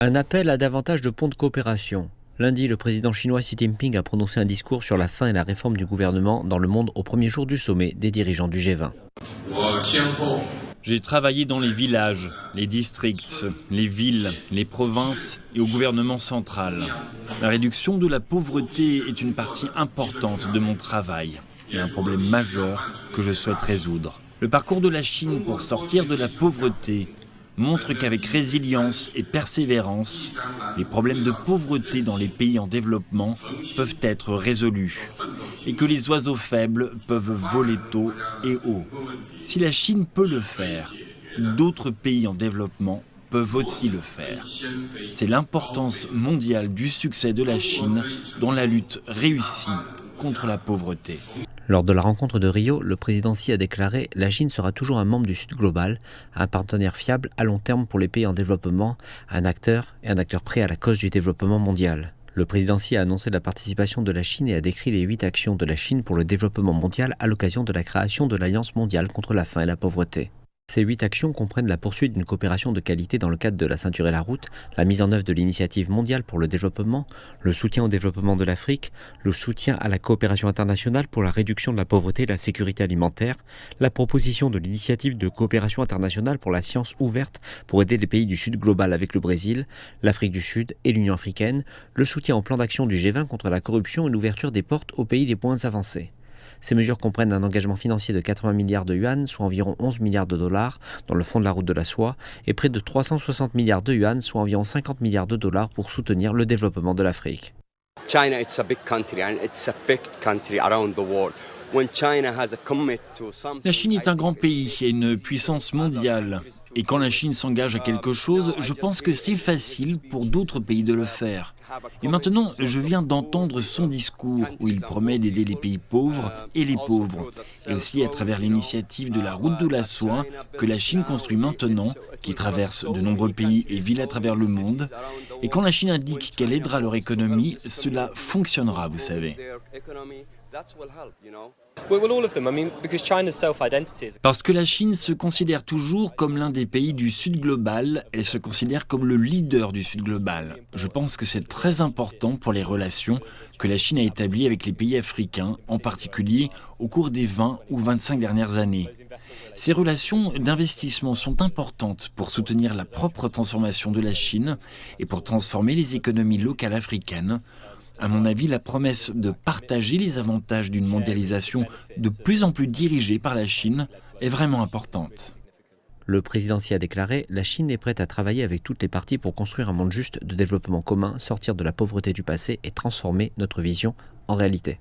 Un appel à davantage de ponts de coopération. Lundi, le président chinois Xi Jinping a prononcé un discours sur la fin et la réforme du gouvernement dans le monde au premier jour du sommet des dirigeants du G20. J'ai travaillé dans les villages, les districts, les villes, les provinces et au gouvernement central. La réduction de la pauvreté est une partie importante de mon travail et un problème majeur que je souhaite résoudre. Le parcours de la Chine pour sortir de la pauvreté montre qu'avec résilience et persévérance, les problèmes de pauvreté dans les pays en développement peuvent être résolus et que les oiseaux faibles peuvent voler tôt et haut. Si la Chine peut le faire, d'autres pays en développement peuvent aussi le faire. C'est l'importance mondiale du succès de la Chine dans la lutte réussie contre la pauvreté. Lors de la rencontre de Rio, le président Xi a déclaré « La Chine sera toujours un membre du Sud global, un partenaire fiable à long terme pour les pays en développement, un acteur prêt à la cause du développement mondial ». Le président Xi a annoncé la participation de la Chine et a décrit les 8 actions de la Chine pour le développement mondial à l'occasion de la création de l'Alliance mondiale contre la faim et la pauvreté. Ces 8 actions comprennent la poursuite d'une coopération de qualité dans le cadre de la ceinture et la route, la mise en œuvre de l'initiative mondiale pour le développement, le soutien au développement de l'Afrique, le soutien à la coopération internationale pour la réduction de la pauvreté et la sécurité alimentaire, la proposition de l'initiative de coopération internationale pour la science ouverte pour aider les pays du Sud global avec le Brésil, l'Afrique du Sud et l'Union africaine, le soutien au plan d'action du G20 contre la corruption et l'ouverture des portes aux pays les moins avancés. Ces mesures comprennent un engagement financier de 80 milliards de yuan, soit environ 11 milliards de dollars, dans le fonds de la route de la soie, et près de 360 milliards de yuan, soit environ 50 milliards de dollars pour soutenir le développement de l'Afrique. China, it's a big country and it's a big country around the world. La Chine est un grand pays et une puissance mondiale. Et quand la Chine s'engage à quelque chose, je pense que c'est facile pour d'autres pays de le faire. Et maintenant, je viens d'entendre son discours où il promet d'aider les pays pauvres et les pauvres. Et aussi à travers l'initiative de la route de la soie que la Chine construit maintenant, qui traverse de nombreux pays et villes à travers le monde. Et quand la Chine indique qu'elle aidera leur économie, cela fonctionnera, vous savez. Parce que la Chine se considère toujours comme l'un des pays du Sud global, elle se considère comme le leader du Sud global. Je pense que c'est très important pour les relations que la Chine a établies avec les pays africains, en particulier au cours des 20 ou 25 dernières années. Ces relations d'investissement sont importantes pour soutenir la propre transformation de la Chine et pour transformer les économies locales africaines. À mon avis, la promesse de partager les avantages d'une mondialisation de plus en plus dirigée par la Chine est vraiment importante. Le président Xi a déclaré « La Chine est prête à travailler avec toutes les parties pour construire un monde juste de développement commun, sortir de la pauvreté du passé et transformer notre vision en réalité ».